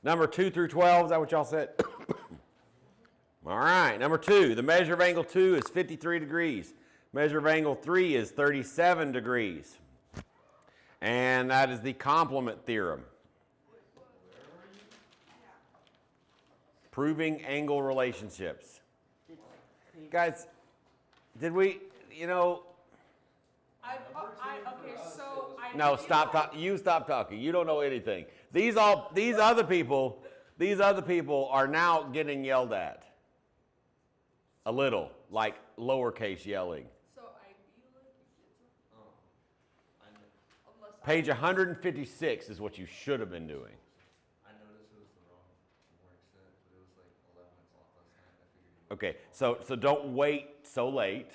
Number 2 through 12, is that what y'all said? All right, number 2, the measure of angle 2 is 53 degrees. Measure of angle 3 is 37 degrees. And that is the complement theorem. Proving angle relationships. Guys, did we, No, stop talking. You stop talking. You don't know anything. These other people are now getting yelled at. A little, like lowercase yelling. So I feel like Page 156 is what you should have been doing. I noticed it was the wrong work set, but it was like 11 o'clock last night. I figured. Okay, so don't wait so late.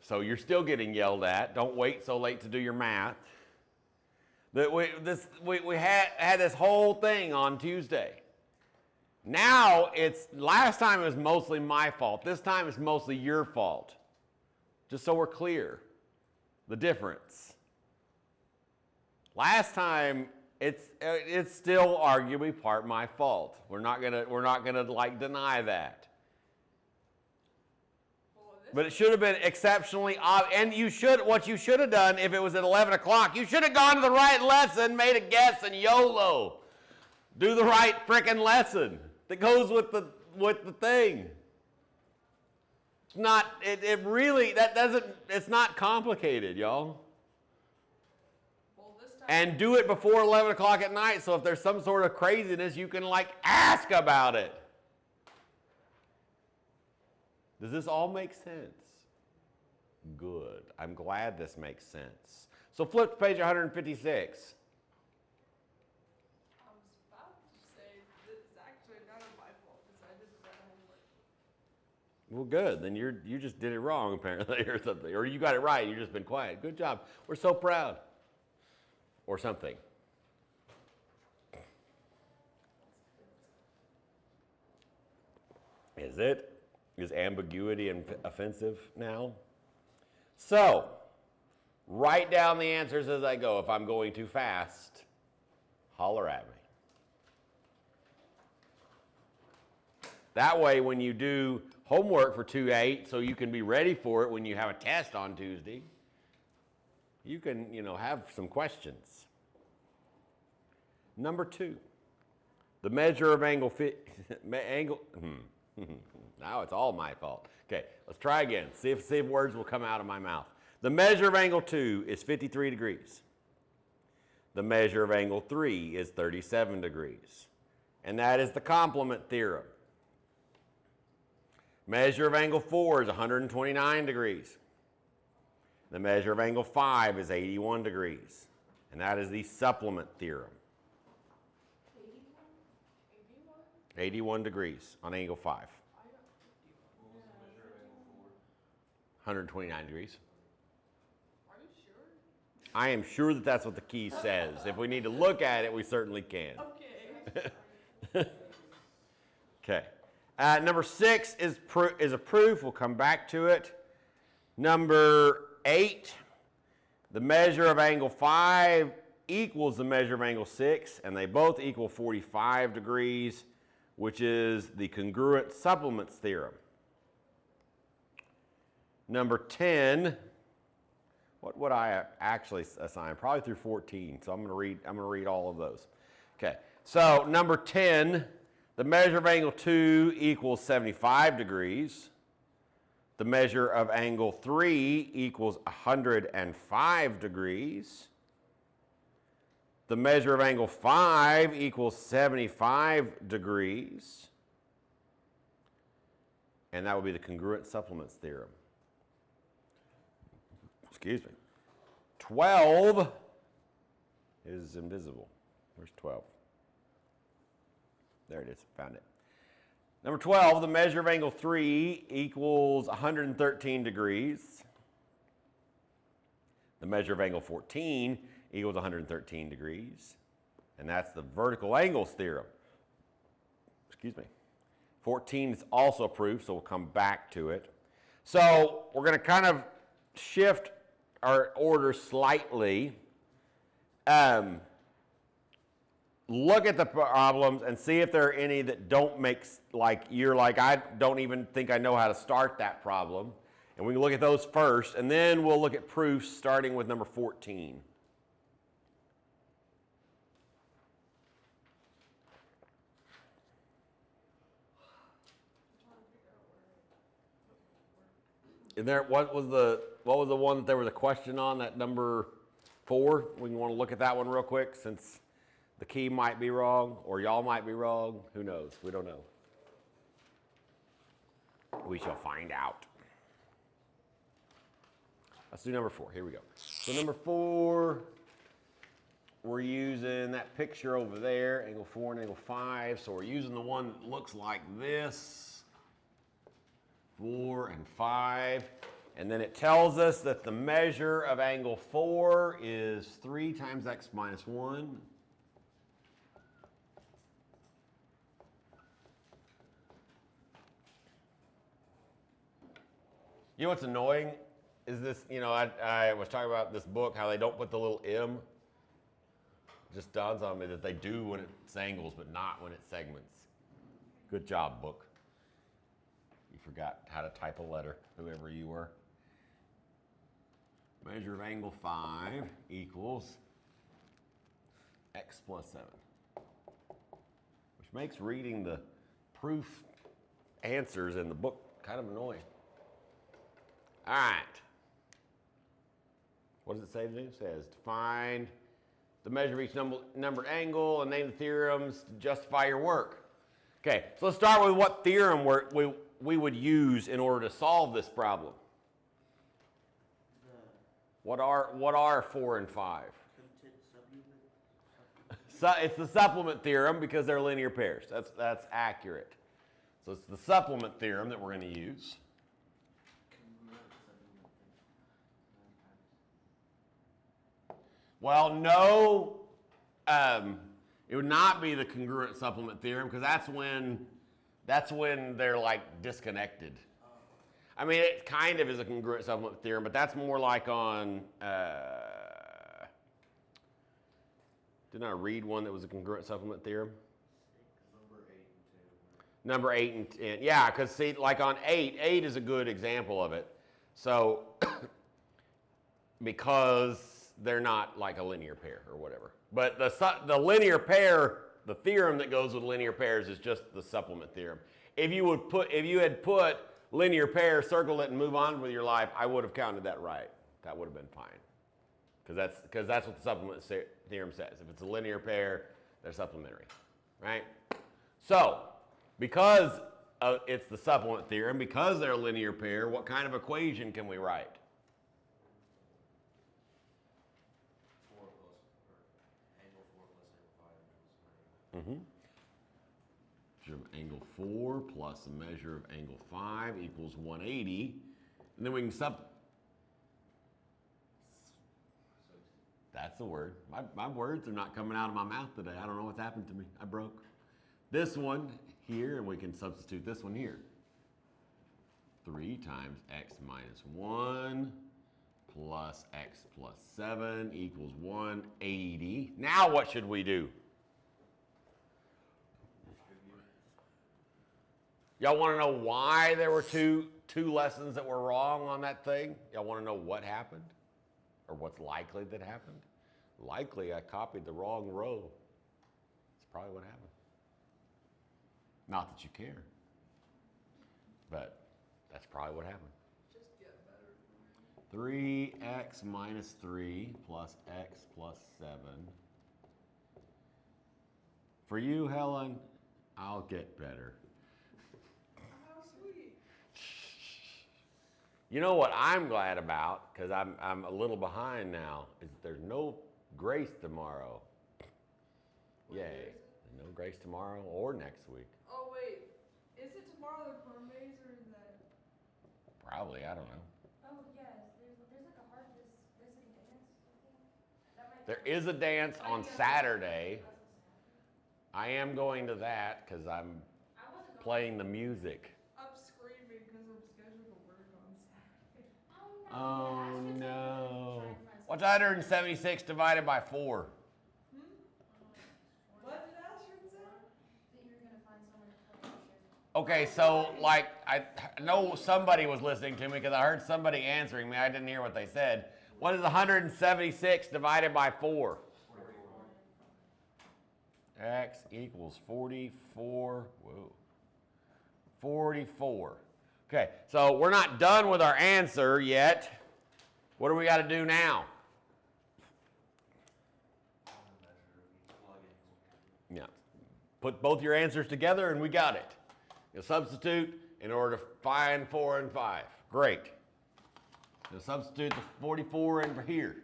So you're still getting yelled at. Don't wait so late to do your math. We had this whole thing on Tuesday. Now last time it was mostly my fault. This time it's mostly your fault. Just so we're clear, the difference. Last time it's still arguably part my fault. We're not gonna like deny that. But it should have been exceptionally obvious. And what you should have done if it was at 11 o'clock, you should have gone to the right lesson, made a guess, and YOLO. Do the right frickin' lesson that goes with the thing. It's not, it's not complicated, y'all. And do it before 11 o'clock at night, so if there's some sort of craziness, you can ask about it. Does this all make sense? Good. I'm glad this makes sense. So flip to page 156. I was about to say it's actually none of my fault because I didn't write homework. Well, good. Then you just did it wrong apparently, or something, or you got it right. You've just been quiet. Good job. We're so proud, or something. Is it? Is ambiguity offensive now? So, write down the answers as I go. If I'm going too fast, holler at me. That way, when you do homework for 2-8, so you can be ready for it when you have a test on Tuesday, you can, have some questions. Number 2, the measure of angle. Now it's all my fault. Okay, let's try again. See if words will come out of my mouth. The measure of angle 2 is 53 degrees. The measure of angle 3 is 37 degrees. And that is the complement theorem. Measure of angle 4 is 129 degrees. The measure of angle 5 is 81 degrees. And that is the supplement theorem. 81 degrees on angle 5. 129 degrees. Are you sure? I am sure that that's what the key says. If we need to look at it, we certainly can. Okay. Okay. Number 6 is a proof. We'll come back to it. Number 8, the measure of angle 5 equals the measure of angle 6, and they both equal 45 degrees, which is the congruent supplements theorem. Number 10, what would I actually assign? Probably through 14, so I'm going to read all of those. Okay, so number 10, the measure of angle 2 equals 75 degrees. The measure of angle 3 equals 105 degrees. The measure of angle 5 equals 75 degrees. And that would be the congruent supplements theorem. Excuse me. 12 is invisible. Where's 12? There it is. Found it. Number 12, the measure of angle 3 equals 113 degrees. The measure of angle 14 equals 113 degrees. And that's the vertical angles theorem. Excuse me. 14 is also proof, so we'll come back to it. So we're going to kind of shift our order slightly. look at the problems and see if there are any that don't make, like, you're like, I don't even think I know how to start that problem. And we can look at those first, and then we'll look at proofs starting with number 14. And there, what was the one that there was a question on, that number 4? We want to look at that one real quick, since the key might be wrong, or y'all might be wrong. Who knows? We don't know. We shall find out. Let's do number 4. Here we go. So number 4, we're using that picture over there, angle 4 and angle 5. So we're using the one that looks like this, 4 and 5. And then it tells us that the measure of angle 4 is 3 times x minus 1. You know what's annoying is this, I was talking about this book, how they don't put the little M. It just dawns on me that they do when it's angles, but not when it's segments. Good job, book. You forgot how to type a letter, whoever you were. Measure of angle 5 equals x plus 7. Which makes reading the proof answers in the book kind of annoying. All right. What does it say to do? It says to find the measure of each numbered angle and name the theorems to justify your work. Okay, so let's start with what theorem we would use in order to solve this problem. What are 4 and 5? So it's the supplement theorem because they're linear pairs. That's accurate. So it's the supplement theorem that we're going to use. Well, no, it would not be the congruent supplement theorem, because that's when they're like disconnected. I mean, it kind of is a congruent supplement theorem, but that's more like on, didn't I read one that was a congruent supplement theorem? Number 8 and 10. Yeah, because see, like on 8 is a good example of it. So, because they're not like a linear pair or whatever. But the linear pair, the theorem that goes with linear pairs is just the supplement theorem. If you had put linear pair, circle it, and move on with your life, I would have counted that right. That would have been fine. Because that's what the supplement theorem says. If it's a linear pair, they're supplementary, right? So, because it's the supplement theorem, because they're a linear pair, what kind of equation can we write? 4 angle 4 plus angle 5 equals 90. Measure of angle 4 plus the measure of angle 5 equals 180. And then we can That's the word. My words are not coming out of my mouth today. I don't know what's happened to me. I broke. This one here, and we can substitute this one here. 3 times x minus 1 plus x plus 7 equals 180. Now what should we do? Y'all want to know why there were two lessons that were wrong on that thing? Y'all want to know what happened? Or what's likely that happened? Likely I copied the wrong row. That's probably what happened. Not that you care. But that's probably what happened. Just get better. 3x minus 3 plus x plus 7. For you, Helen, I'll get better. How sweet. You know what I'm glad about, because I'm a little behind now, is there's no grace tomorrow. What day Yay. is it? No grace tomorrow or next week. Oh wait, is it tomorrow the Hermes or is that? Probably, I don't know. Oh yes, there's like a hard there's like a dance. I think. That might There is a dance on Saturday. I am going to that because I'm I wasn't going. playing the music. I'm screaming because I'm scheduled to work on Saturday. Oh Yeah, no. I should try and find What's 176 divided by 4? What? Okay, so like I know somebody was listening to me because I heard somebody answering me. I didn't hear what they said. What is 176 divided by 4? X equals 44. Whoa. 44. Okay, so we're not done with our answer yet. What do we got to do now? Yeah. Put both your answers together and we got it. You'll substitute in order to find 4 and 5. Great. You'll substitute the 44 in here.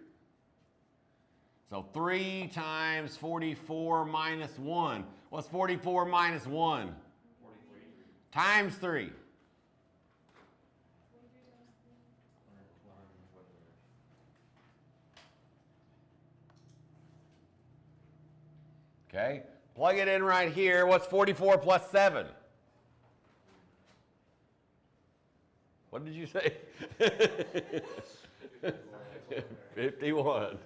So 3 times 44 minus 1. What's 44 minus 1? 43. Times 3. Okay, plug it in right here. What's 44 plus 7? What did you say? 51.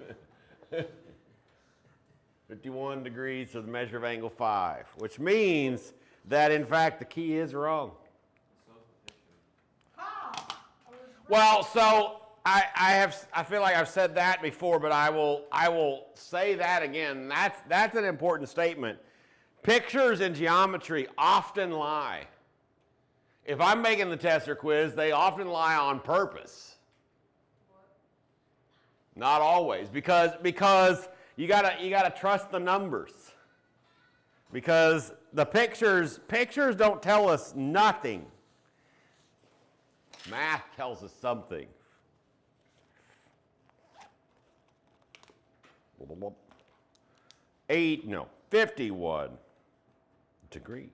51 degrees to the measure of angle 5, which means that in fact the key is wrong. Well, so I feel like I've said that before, but I will say that again. That's an important statement. Pictures in geometry often lie. If I'm making the test or quiz, they often lie on purpose. Not always, because you gotta trust the numbers. Because the pictures don't tell us nothing. Math tells us something. 51 degrees.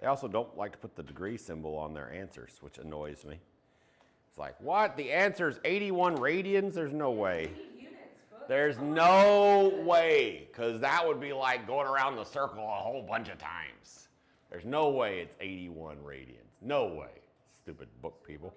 They also don't like to put the degree symbol on their answers, which annoys me. It's like, what? The answer is 81 radians? There's no way. There's no way, because that would be like going around the circle a whole bunch of times. There's no way it's 81 radians. No way. Stupid book people.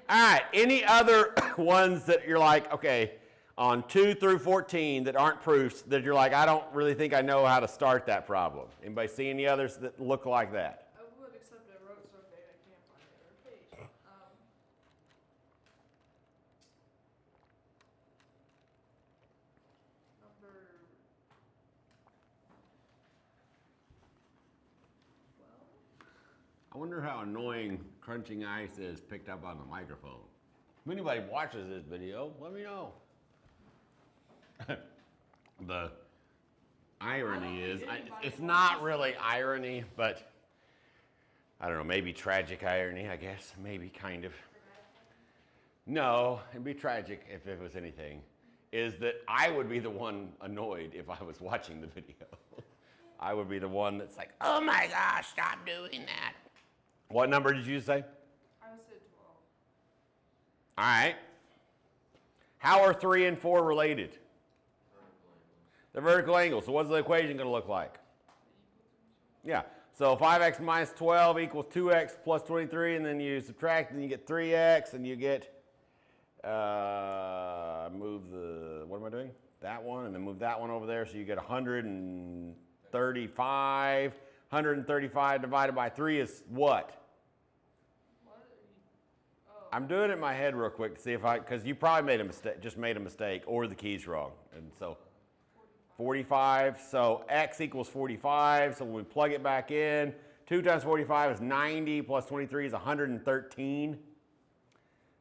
All right, any other ones that you're like, okay, on 2 through 14 that aren't proofs that you're like, I don't really think I know how to start that problem? Anybody see any others that look like that? I would, except I wrote something I can't find the other page. Number 12. I wonder how annoying crunching ice is picked up on the microphone. If anybody watches this video, let me know. The irony is, it's not really irony, but I don't know, maybe tragic irony, I guess. Maybe kind of. No, it'd be tragic if it was anything. Is that I would be the one annoyed if I was watching the video. I would be the one that's like, oh my gosh, stop doing that. What number did you say? I would say 12. All right. How are 3 and 4 related? They're vertical angles. So what's the equation going to look like? Yeah. So 5x minus 12 equals 2x plus 23, and then you subtract, and you get 3x, and you get, move the, what am I doing? That one, and then move that one over there, so you get 135. 135 divided by 3 is what? I'm doing it in my head real quick to see if because you probably made a mistake, just made a mistake, or the key's wrong. And so 45, so x equals 45, so when we plug it back in, 2 times 45 is 90, plus 23 is 113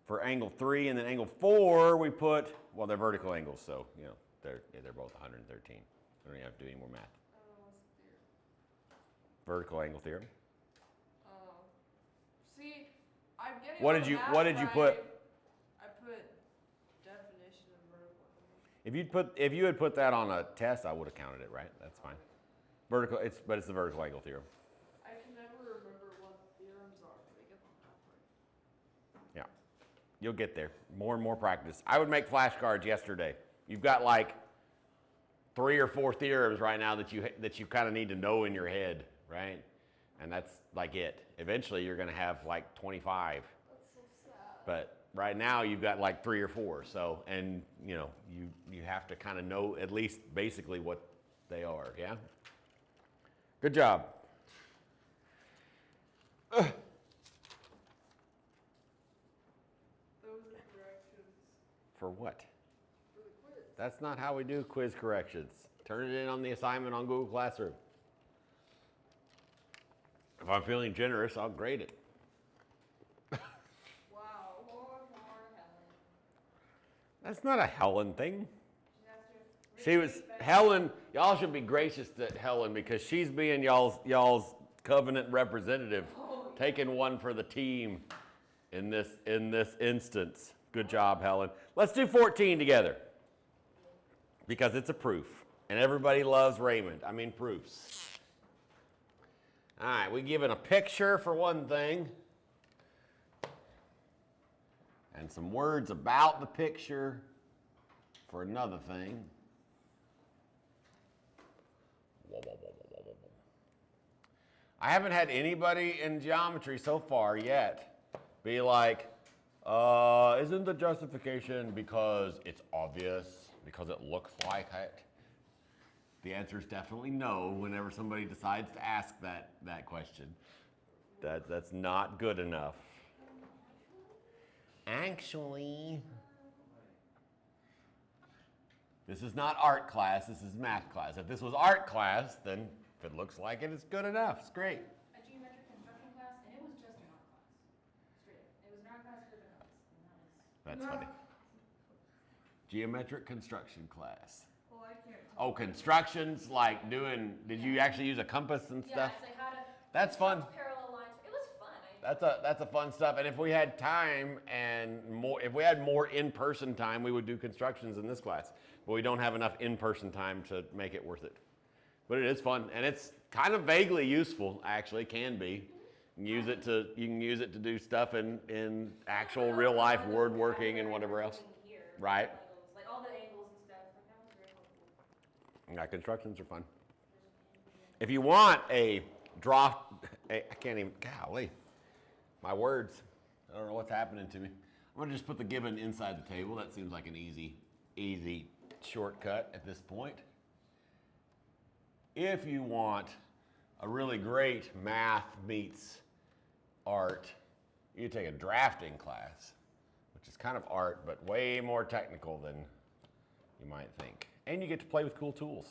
for angle 3, and then angle 4 we put, well, they're vertical angles, so, you know, they're both 113. I don't even have to do any more math. Vertical angle theorem. See, I'm getting What all did the you math What did you right. put? I put definition of vertical angle. If you had put that on a test, I would have counted it, right? That's fine. Vertical, but it's the vertical angle theorem. I can never remember what theorems are, but I get them half right. Yeah, you'll get there. More and more practice. I would make flashcards yesterday. You've got like 3 or 4 theorems right now that you kind of need to know in your head, right? And that's like it. Eventually, you're going to have like 25. That's so sad. But right now, you've got like 3 or 4. So, and you know, you have to kind of know at least basically what they are. Yeah. Good job. Those are corrections For what? for the quiz. That's not how we do quiz corrections. Turn it in on the assignment on Google Classroom. If I'm feeling generous, I'll grade it. Wow. Poor Helen. That's not a Helen thing. She has to She was retreat back. Helen. Y'all should be gracious to Helen because she's being y'all's covenant representative, taking one for the team in this instance. Good job, Helen. Let's do 14 together because it's a proof, and everybody loves Raymond. I mean proofs. All right, we given a picture for one thing, and some words about the picture for another thing. I haven't had anybody in geometry so far yet be like, isn't the justification because it's obvious, because it looks like it? The answer is definitely no whenever somebody decides to ask that question. That's not good enough. Actually, this is not art class, this is math class. If this was art class, then if it looks like it, it's good enough. It's great. A geometric construction class, and it was just an art class. Straight up. It was an art class with a compass, and that was. That's funny. Geometric construction class. Well, I can't. Oh, constructions like doing, did you actually use a compass and Yeah, stuff? it's like how to. That's fun. Parallel lines. It was fun. That's a fun stuff. And if we had time and more, if we had more in-person time, we would do constructions in this class. But we don't have enough in-person time to make it worth it. But it is fun, and it's kind of vaguely useful. Actually, can be. You can use it to do stuff in actual real life word working and whatever else. Here, Right. Like all the angles and stuff. Like that was very helpful. Yeah, constructions are fun. If you want a draw, I can't even. Golly, my words. I don't know what's happening to me. I'm gonna just put the given inside the table. That seems like an easy shortcut at this point. If you want a really great math meets art, you take a drafting class, which is kind of art, but way more technical than you might think. And you get to play with cool tools.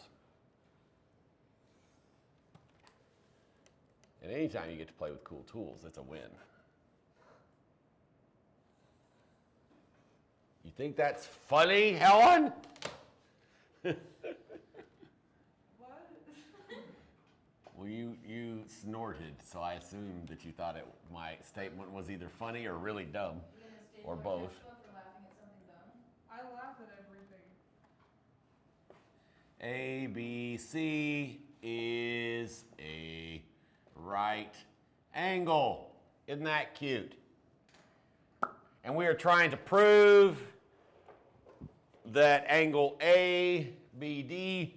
And anytime you get to play with cool tools, it's a win. You think that's funny, Helen? What? Well, you snorted, so I assumed that you thought my statement was either funny or really dumb, You gonna stay or more both. textbook for laughing at something dumb? I laugh at everything. ABC is a right angle. Isn't that cute? And we are trying to prove that angle ABD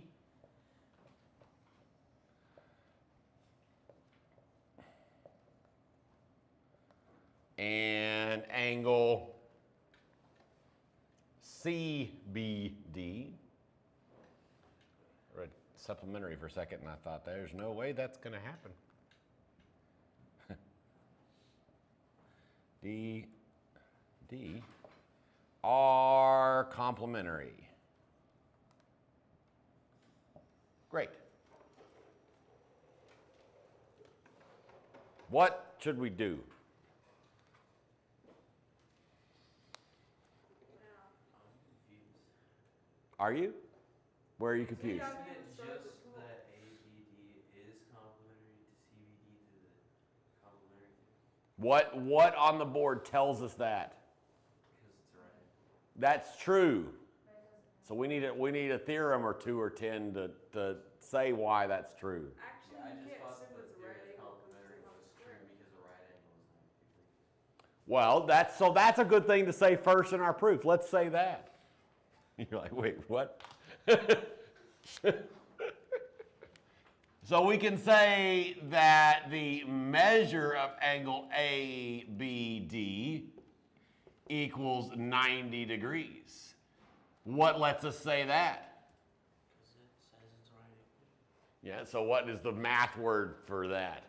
and angle CBD. I read supplementary for a second and I thought, there's no way that's going to happen. D are complementary. Great. What should we do? Are you? Where are you confused? Yeah. Isn't it haven't started just the tool. that ABD is complementary to CBD to the complementary thing? What on the board tells us that? Because it's right. That's true. So we need a theorem or 2 or 10 to say why that's true. Actually, Yeah, I you just can't thought assume that it's the a right theory of angle because complementary it's not was square. true because a right angle is not. Well, that's a good thing to say first in our proof. Let's say that. You're like, wait, what? So we can say that the measure of angle ABD equals 90 degrees. What lets us say that? Because it says it's right. Yeah, so what is the math word for that?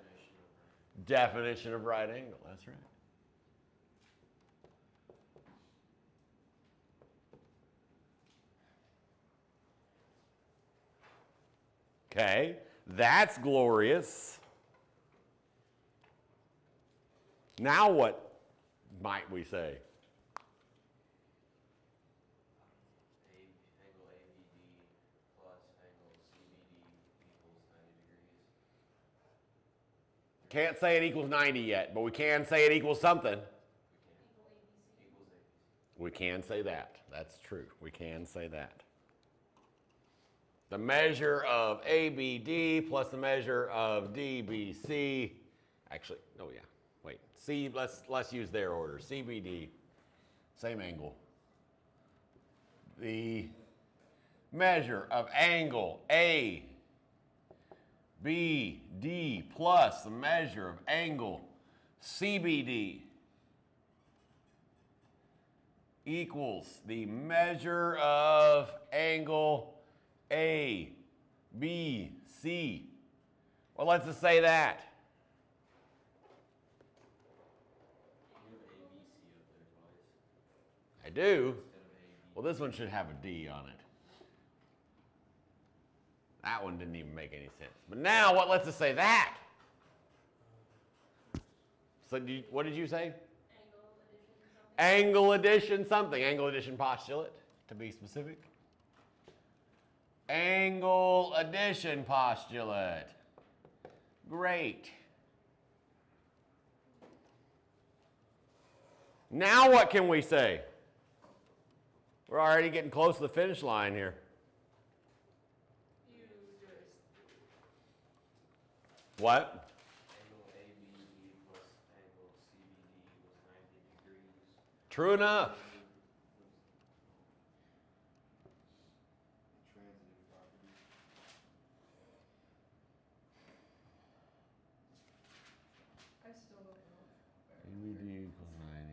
Definition of right angle, that's right. Okay, that's glorious. Now what might we say? Angle ABD plus angle CBD equals 90 degrees. Can't say it equals 90 yet, but we can say it equals something. Equals ABC. We can say that. That's true. We can say that. The measure of ABD plus the measure of DBC. Actually, oh yeah. Wait. C. Let's use their order. CBD, same angle. The measure of angle ABD plus the measure of angle CBD equals the measure of angle ABC. Well, let's just say that. You have ABC up there twice I do. instead of AD. Well, this one should have a D on it. That one didn't even make any sense. But now, what? Let's just say that. So, what did you say? Angle addition something. Angle addition postulate, to be specific. Angle addition postulate. Great. Now what can we say? We're already getting close to the finish line here. You just. What? Angle ABD plus angle CBD was 90 degrees. True enough. Transitive property. I still don't know. ABD equals 90.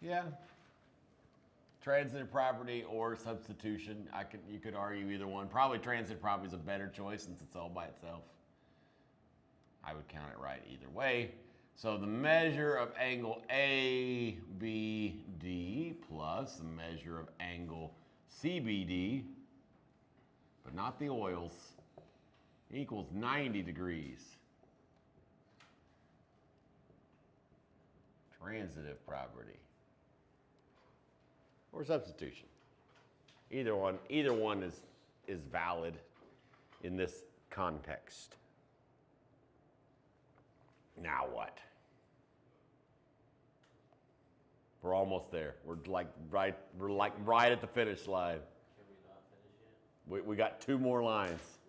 Yeah. Transitive property or substitution. You could argue either one. Probably transitive property is a better choice since it's all by itself. I would count it right either way. So the measure of angle ABD plus the measure of angle CBD, but not the oils, equals 90 degrees. Transitive property or substitution. Either one is valid in this context. Now what? We're almost there. We're like right at the finish line. Can we not finish yet? We got 2 more lines.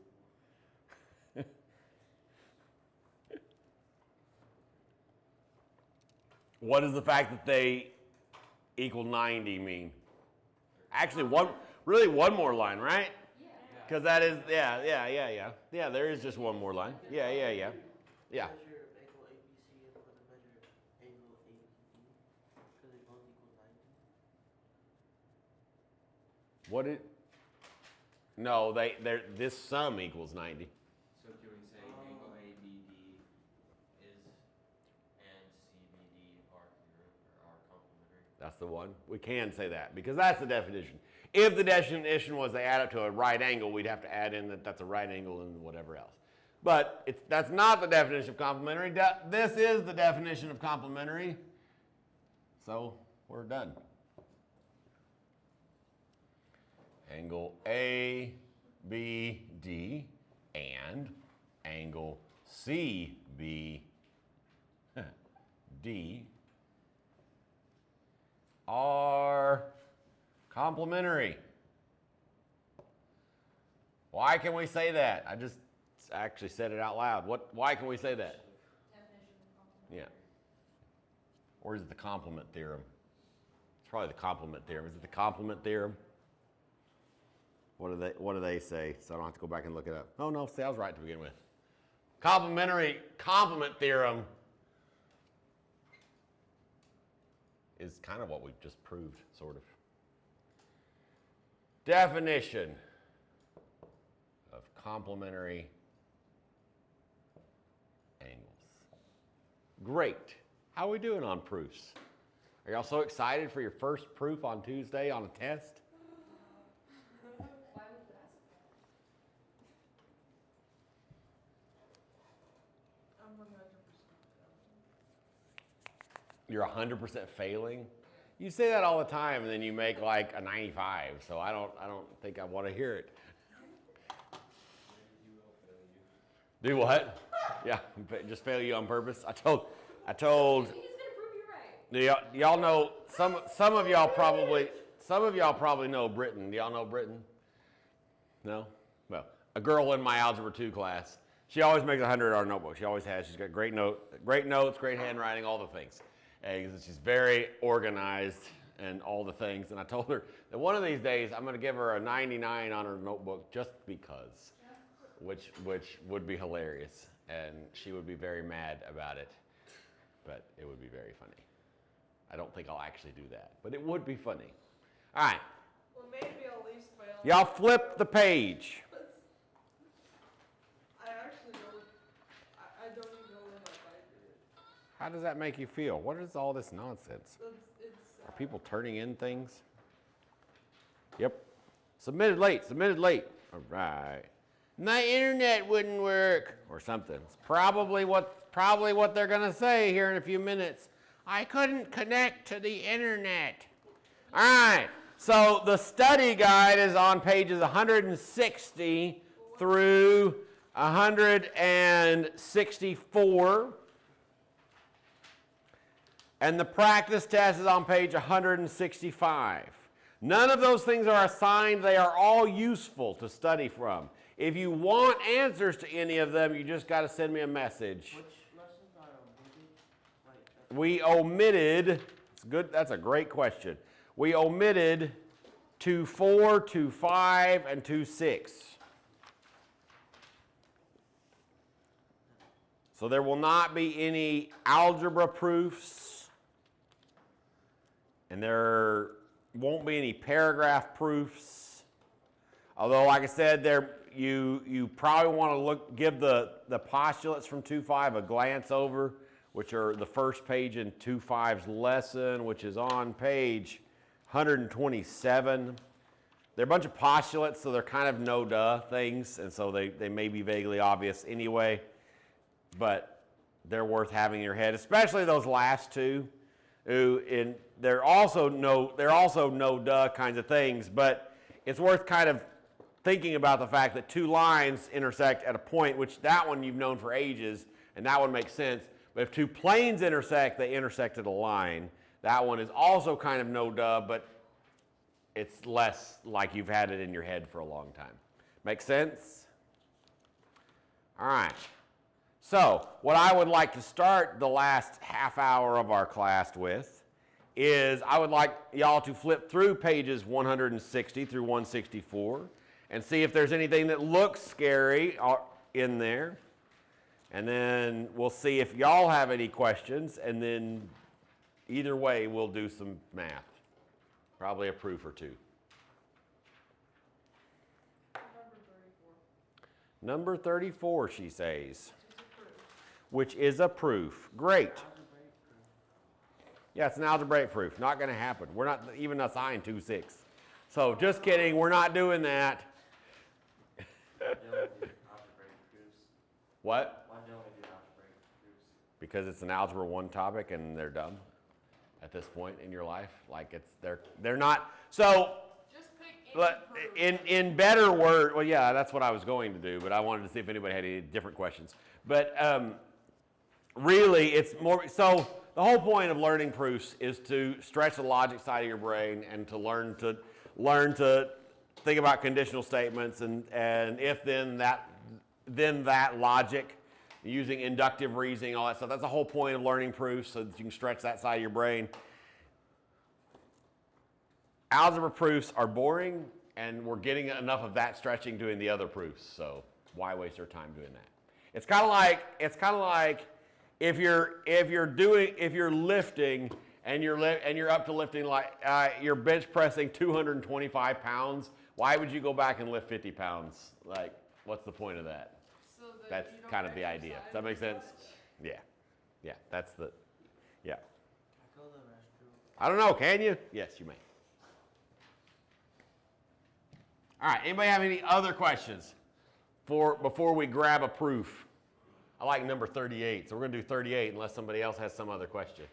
What does the fact that they equal 90 mean? Actually, one more line, right? Yeah. Because that is, yeah. Yeah, there is just one more line. Yeah. Yeah. Measure of angle ABC and for the measure of angle ABD, because they both equal 90. What it? No, this sum equals 90. So can we say angle ABD is and CBD are complementary? That's the one. We can say that because that's the definition. If the definition was they add up to a right angle, we'd have to add in that that's a right angle and whatever else. But that's not the definition of complementary. This is the definition of complementary. So we're done. Angle ABD and angle CBD are complementary. Why can we say that? I just actually said it out loud. Why can we say that? Definition of complementary. Yeah. Or is it the complement theorem? It's probably the complement theorem. Is it the complement theorem? What do they say? So I don't have to go back and look it up. Oh no, see, I was right to begin with. Complement theorem is kind of what we've just proved, sort of. Definition of complementary angles. Great. How are we doing on proofs? Are y'all so excited for your first proof on Tuesday on a test? Why would you ask that? I'm 100%. You're 100% failing? You say that all the time and then you make like a 95, so I don't think I want to hear it. Do what? Yeah, just fail you on purpose. I told He's gonna prove you're right. y'all know some of y'all probably know Britain. Do y'all know Britain? No? Well, a girl in my Algebra 2 class, she always makes 100 on her notebook. She always has. She's got great notes, great handwriting, all the things. And she's very organized and all the things. And I told her that one of these days I'm going to give her a 99 on her notebook just because, which would be hilarious. And she would be very mad about it, but it would be very funny. I don't think I'll actually do that, but it would be funny. All right, Well, maybe I'll at least fail. y'all flip the page. I actually don't. I don't even know if I did it. How does that make you feel? What is all this nonsense? It's Are people turning in things? Yep. Submitted late. All right. My internet wouldn't work or something. It's probably what they're going to say here in a few minutes. I couldn't connect to the internet. All right. So the study guide is on pages 160 through 164. And the practice test is on page 165. None of those things are assigned. They are all useful to study from. If you want answers to any of them, you just got to send me a message. Which lessons are omitted? Like, We omitted, it's good, that's a great question. We omitted 2.4, 2.5, and 2.6. So there will not be any algebra proofs, and there won't be any paragraph proofs. Although, like I said, you probably want to give the postulates from 2.5 a glance over, which are the first page in 2.5's lesson, which is on page 127. They're a bunch of postulates, so they're kind of no-duh things, and so they may be vaguely obvious anyway, but they're worth having in your head, especially those last two. They're also no-duh kinds of things, but it's worth kind of thinking about the fact that two lines intersect at a point, which that one you've known for ages, and that one makes sense. But if two planes intersect, they intersect at a line. That one is also kind of no-duh, but it's less like you've had it in your head for a long time. Make sense? All right. So what I would like to start the last half hour of our class with is I would like y'all to flip through pages 160 through 164 and see if there's anything that looks scary in there. And then we'll see if y'all have any questions, and then either way we'll do some math. Probably a proof or two. Number 34. Number 34, she says, which is a proof. Great. Yeah, it's an algebraic proof. Not going to happen. We're not even assigned 2.6. So just kidding. We're not doing that. What? Why don't we do algebraic proofs? Because it's an Algebra 1 topic and they're dumb at this point in your life. Like they're not. So Just pick any proof. in better word, well, yeah, that's what I was going to do, but I wanted to see if anybody had any different questions. But really, it's more, so the whole point of learning proofs is to stretch the logic side of your brain and to learn to think about conditional statements and if then that logic, using inductive reasoning, all that stuff. That's the whole point of learning proofs, so that you can stretch that side of your brain. Algebra proofs are boring, and we're getting enough of that stretching doing the other proofs, so why waste our time doing that? It's kind of like if you're lifting and you're up to lifting like you're bench pressing 225 pounds. Why would you go back and lift 50 pounds? Like, what's the point of that? So that That's you don't kind of the idea. Does that make exercise sense? as Yeah. Yeah, that's the, yeah. I go to the restroom. I don't know, can you? Yes, you may. All right, anybody have any other questions before we grab a proof? I like number 38, so we're going to do 38 unless somebody else has some other question.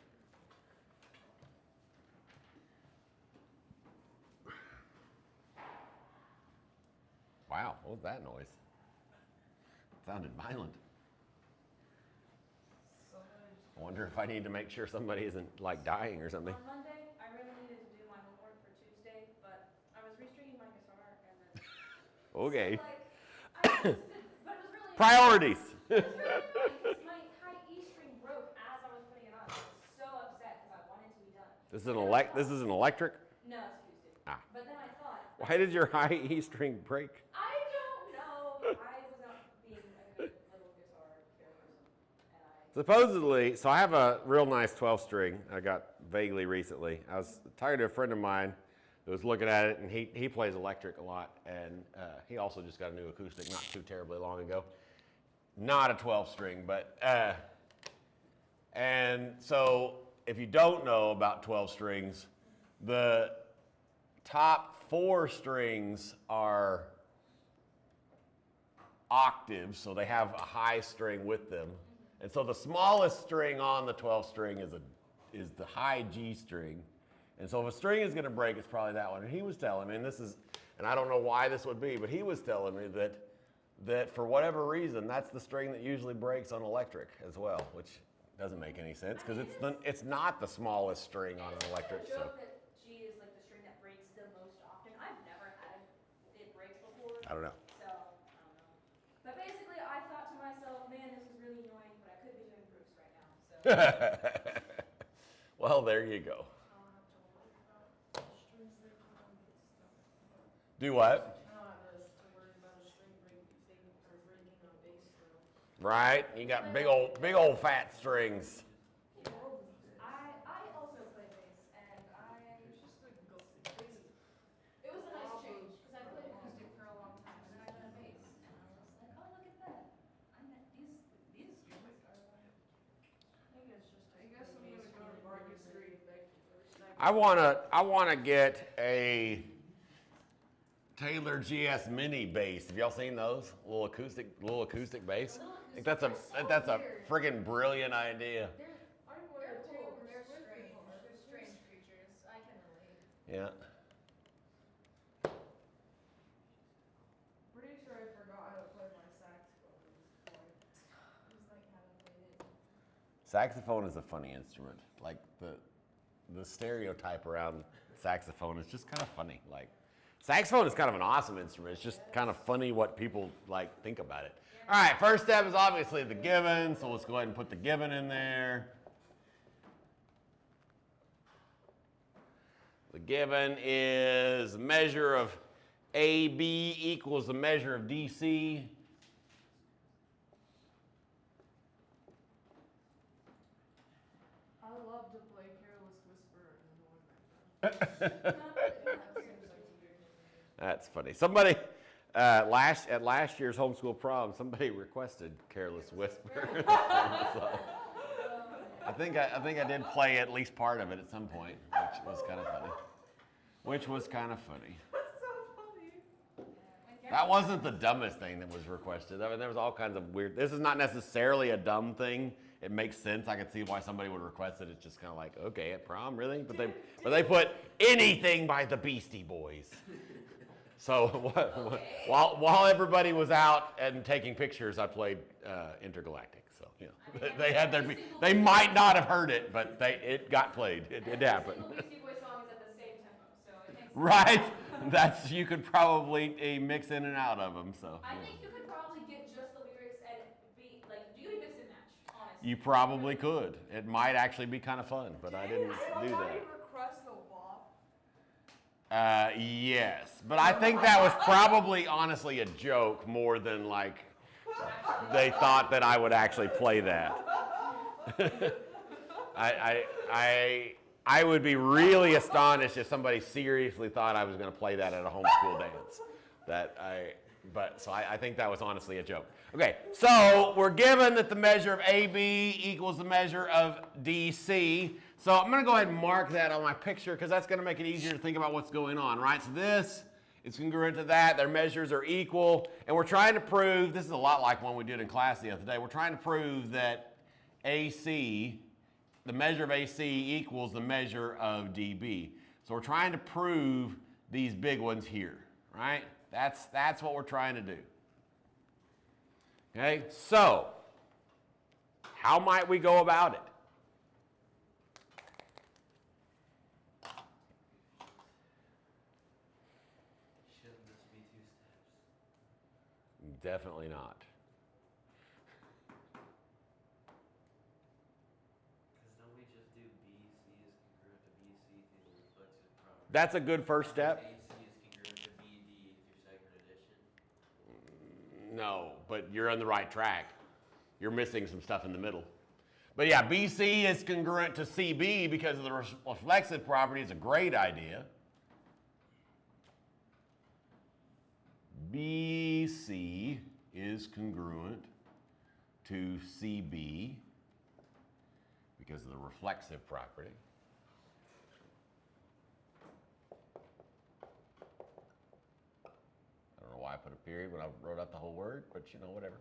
Wow, what was that noise? It sounded violent. I wonder if I need to make sure somebody isn't like dying or something. On Monday, I really needed to do my homework for Tuesday, but I was restringing my guitar and then. Okay. So, like, I just did, but it was really. Priorities. It was really annoying because my high E string broke as I was putting it on. I was so upset because I wanted to be done. This is an electric? No, it's acoustic. Ah. But then I thought. Why did your high E string break? I don't know. I was not being a good little guitar care person, and I. Supposedly, so I have a real nice 12 string I got vaguely recently. I was talking to a friend of mine who was looking at it, and he plays electric a lot, and he also just got a new acoustic not too terribly long ago. Not a 12 string, but, and so if you don't know about 12 strings, the top 4 strings are octaves, so they have a high string with them. And so the smallest string on the 12 string is the high G string. And so if a string is going to break, it's probably that one. And he was telling me, and I don't know why this would be, but he was telling me that for whatever reason, that's the string that usually breaks on electric as well, which doesn't make any sense because it's not the smallest string on an electric. It's a So joke that G is like the string that breaks the most often. I've never had it break before. I don't know. So, I don't know. But basically, I thought to myself, man, this is really annoying, but I could be doing proofs right now. So, Well, there you go. I'll have to worry about strings that come on this stuff. Do what? I don't have to worry about a string breaking or breaking on bass drum. Right? You got big old fat strings. I also play bass, and It's just a it was a nice change because I played acoustic for a long time, and then I got a bass, and I was like, oh, look at that. These strings are like. I guess I'm gonna go to Market Street like first. I wanna get a Taylor GS Mini bass. Have y'all seen those? Little acoustic bass. I think that's a friggin' brilliant idea. I wanted to. They're strange. They're strange creatures. I can relate. Yeah. Pretty sure I forgot how to play my saxophone at this point. Just like haven't played it. Saxophone is a funny instrument. Like the stereotype around saxophone is just kind of funny. Like saxophone is kind of an awesome instrument. It's just kind of funny what people like think about it. All right, first step is obviously the given, so let's go ahead and put the given in there. The given is measure of AB equals the measure of DC. I love to play Careless Whisper and That's funny. Somebody at last year's homeschool prom, somebody requested "Careless Whisper." So, I think I did play at least part of it at some point, which was kind of funny. That's so funny. That wasn't the dumbest thing that was requested. I mean, there was all kinds of weird. This is not necessarily a dumb thing. It makes sense. I can see why somebody would request it. It's just kind of like, okay, at prom, really? But they put anything by the Beastie Boys. So while everybody was out and taking pictures, I played Intergalactic. So you know, they might not have heard it, but it got played. It happened. The Beastie Boys song is at the same tempo, so it makes sense. Right? You could probably mix in and out of them. So I think you could probably get just the lyrics and be like, do you mix and match? Honestly. you probably could. It might actually be kind of fun, but I didn't do that. Request a WAP. Yes, but I think that was probably honestly a joke more than like they thought that I would actually play that. I would be really astonished if somebody seriously thought I was going to play that at a homeschool dance. But, so I think that was honestly a joke. Okay, so we're given that the measure of AB equals the measure of DC. So I'm gonna go ahead and mark that on my picture because that's gonna make it easier to think about what's going on, right? So this is congruent to that, their measures are equal, and we're trying to prove, this is a lot like one we did in class the other day, we're trying to prove that AC, the measure of AC equals the measure of DB. So we're trying to prove these big ones here, right? That's what we're trying to do. Okay, so how might we go about it? Shouldn't this be 2 steps? Definitely not. Because don't we just do BC is congruent to BC through the reflexive property? That's a good first step. AC is congruent to BD through segment addition. No, but you're on the right track. You're missing some stuff in the middle. But yeah, BC is congruent to CB because of the reflexive property. Is a great idea. BC is congruent to CB because of the reflexive property. I don't know why I put a period when I wrote out the whole word, but you know, whatever.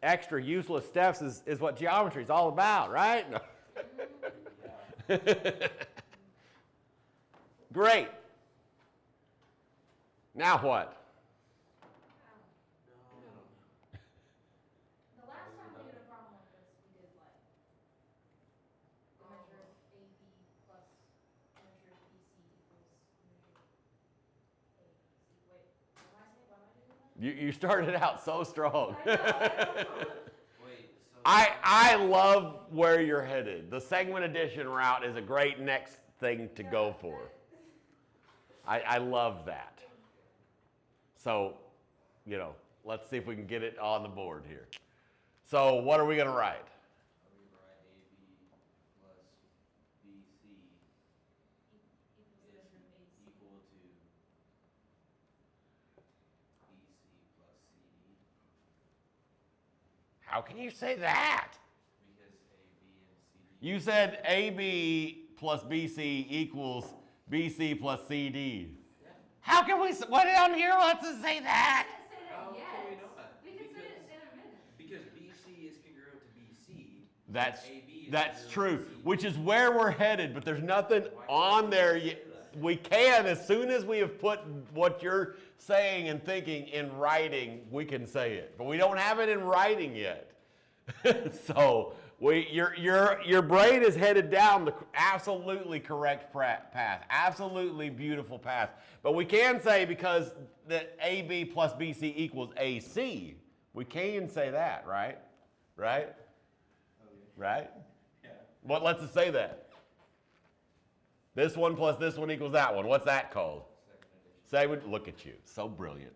Extra useless steps is what geometry is all about, right? No. Great. Now what? The last time we did a problem like this, we did like the measure of AB plus measure of BC equals measure of AC. Wait, what am I doing that? You started out so strong. Wait, so I love where you're headed. The segment addition route is a great next thing to go for. I love that. So, you know, let's see if we can get it on the board here. So what are we going to write? we write AB plus BC Equals the measure of AC. equal to BC plus CD How can you say that? because AB and CD. You said AB plus BC equals BC plus CD. How can we, what down here lets us say that? We didn't say How that can yet. we know that? We can say it in a minute. Because BC is congruent to BC. That's, AB is that's congruent true, to CD. which is where we're headed, but there's nothing on there yet. We can, as soon as we have put what you're saying and thinking in writing, we can say it. But we don't have it in writing yet. So your brain is headed down the absolutely correct path, absolutely beautiful path. But we can say because that AB plus BC equals AC, we can say that, right? Right? Right? Yeah. What lets us say that? This one plus this one equals that one. What's that called? Segment addition. Segment. Look at you, so brilliant.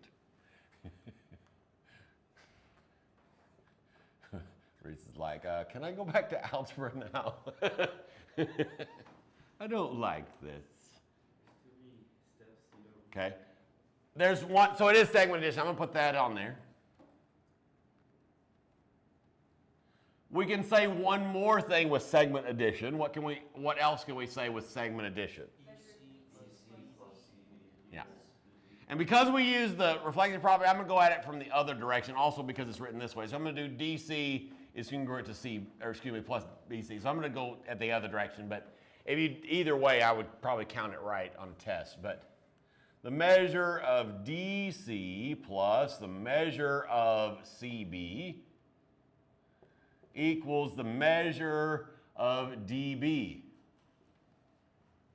Reese is like, can I go back to algebra now? I don't like this. Okay. There's one, so it is segment addition. I'm gonna put that on there. We can say one more thing with segment addition. What else can we say with segment addition? Yeah. And because we use the reflective property, I'm gonna go at it from the other direction also because it's written this way. So I'm gonna do DC is congruent to plus BC. So I'm gonna go at the other direction, but either way, I would probably count it right on a test. But the measure of DC plus the measure of CB equals the measure of DB.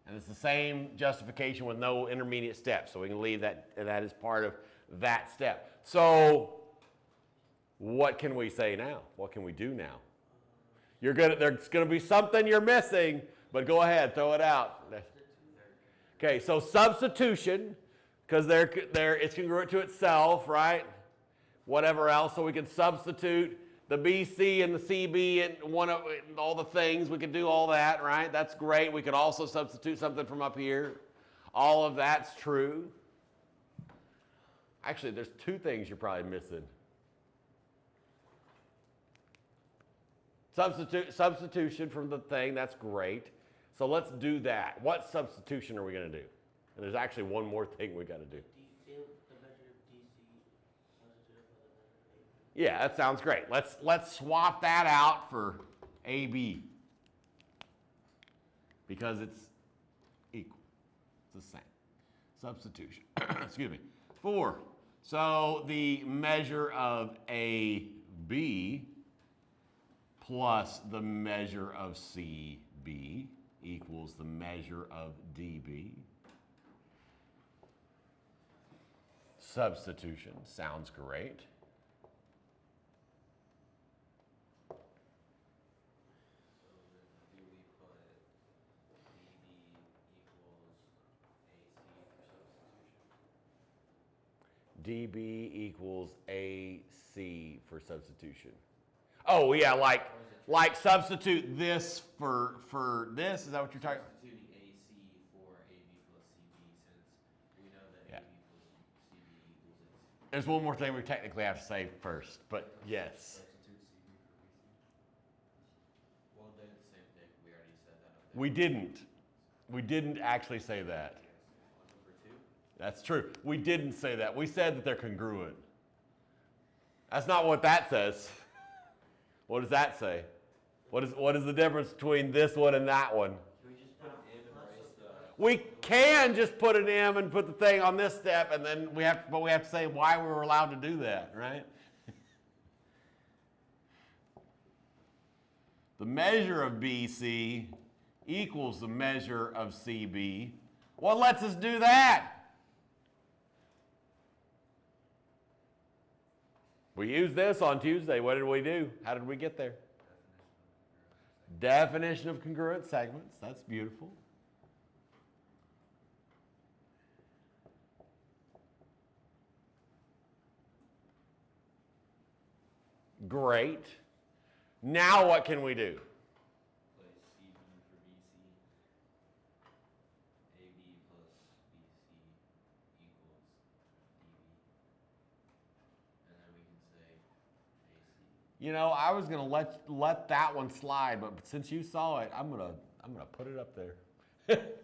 And it's the same justification with no intermediate steps. So we can leave that as part of that step. So what can we say now? What can we do now? There's gonna be something you're missing, but go ahead, throw it out. Okay, so substitution, because it's congruent to itself, right? Whatever else, so we can substitute the BC and the CB and all the things. We can do all that, right? That's great. We could also substitute something from up here. All of that's true. Actually, there's two things you're probably missing. Substitution from the thing, that's great. So let's do that. What substitution are we going to do? And there's actually one more thing we got to do. The measure of DC substituted for the measure of AB. Yeah, that sounds great. Let's swap that out for AB. Because it's equal. It's the same. Substitution. Excuse me. 4. So the measure of AB plus the measure of CB equals the measure of DB. Substitution sounds great. DB equals AC for substitution. Oh yeah, like substitute this for this. Is that what you're talking? Substituting AC for AB plus CB since we know that Yeah. AB plus CB equals AC. There's one more thing we technically have to say first, but yes. Substitute CB for BC. Well, they're the same thing. We already said that up there. We didn't. We didn't actually say that. On number 2. That's true. We didn't say that. We said that they're congruent. That's not what that says. What does that say? What is the difference between this one and that one? Can we just put M and erase the. We can just put an M and put the thing on this step, and then we have to say why we were allowed to do that, right? The measure of BC equals the measure of CB. What lets us do that? We used this on Tuesday. What did we do? How did we get there? Definition of congruent segments. That's beautiful. Great. Now what can we do? Place CB for BC. AB plus BC equals DB. And then we can say AC. You know, I was gonna let that one slide, but since you saw it, I'm gonna put it up there.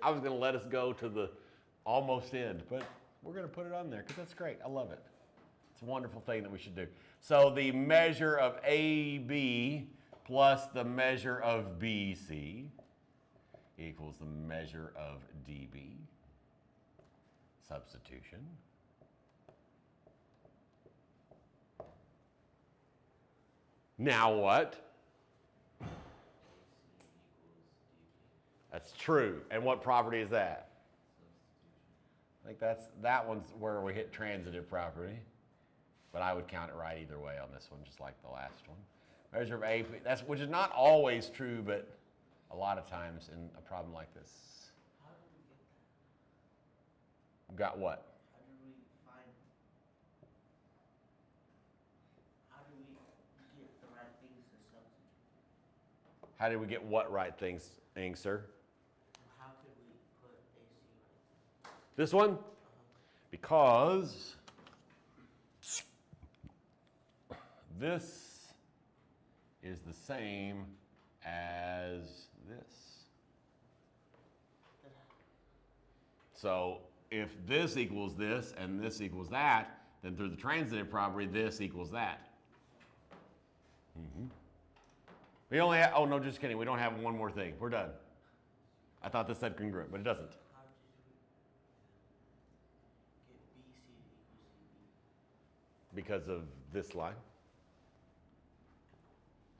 I was gonna let us go to the almost end, but we're gonna put it on there because that's great. I love it. It's a wonderful thing that we should do. So the measure of AB plus the measure of BC equals the measure of DB. Substitution. Now what? AC equals DB. That's true. And what property is that? Substitution. I think that one's where we hit transitive property. But I would count it right either way on this one, just like the last one. Measure of AP, which is not always true, but a lot of times in a problem like this. How did we get that? Got what? How did we find? How did we get the right things to substitute? How did we get what right things, sir? How could we put AC right? This one? Because this is the same as this. So if this equals this and this equals that, then through the transitive property, this equals that. We only have, oh no, just kidding. We don't have one more thing. We're done. I thought this said congruent, but it doesn't. How did you get BC to equal CB? Because of this line.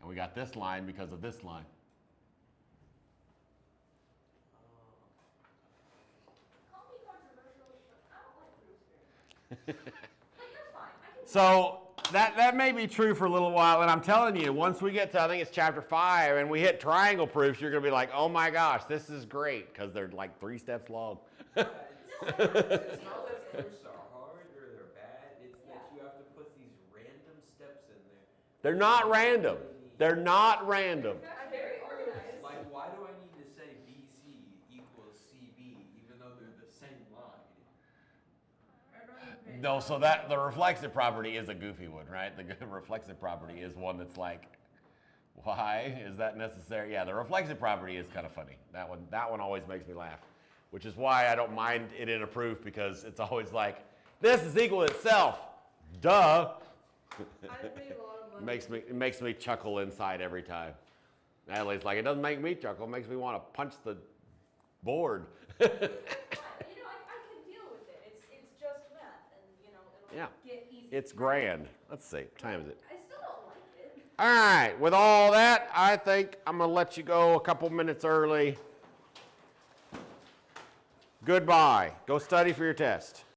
And we got this line because of this line. Call me controversial, but I don't like proofs very much. But you're fine. I can. So that may be true for a little while, and I'm telling you, once we get to, I think it's chapter 5, and we hit triangle proofs, you're going to be like, oh my gosh, this is great, because they're like 3 steps long. It's not that proofs are hard or they're bad. It's that you have to put these random steps in there. They're not random. They're not random. I'm very organized. Like, why do I need to say BC equals CB even though they're the same No, so that the reflexive property is a goofy one, right? The reflexive property is one that's like, why is that necessary? Yeah, the reflexive property is kind of funny. That one always makes me laugh, which is why I don't mind it in a proof, because it's always like, this is equal to itself. Duh. I made a lot of money. It makes me chuckle inside every time. Natalie's like, it doesn't make me chuckle, it makes me want to punch the board. But, I can deal with it. It's just math, and it'll Yeah. get easy. It's grand. Let's see, what time is it? I still don't like it. All right, with all that, I think I'm gonna let you go a couple minutes early. Goodbye. Go study for your test.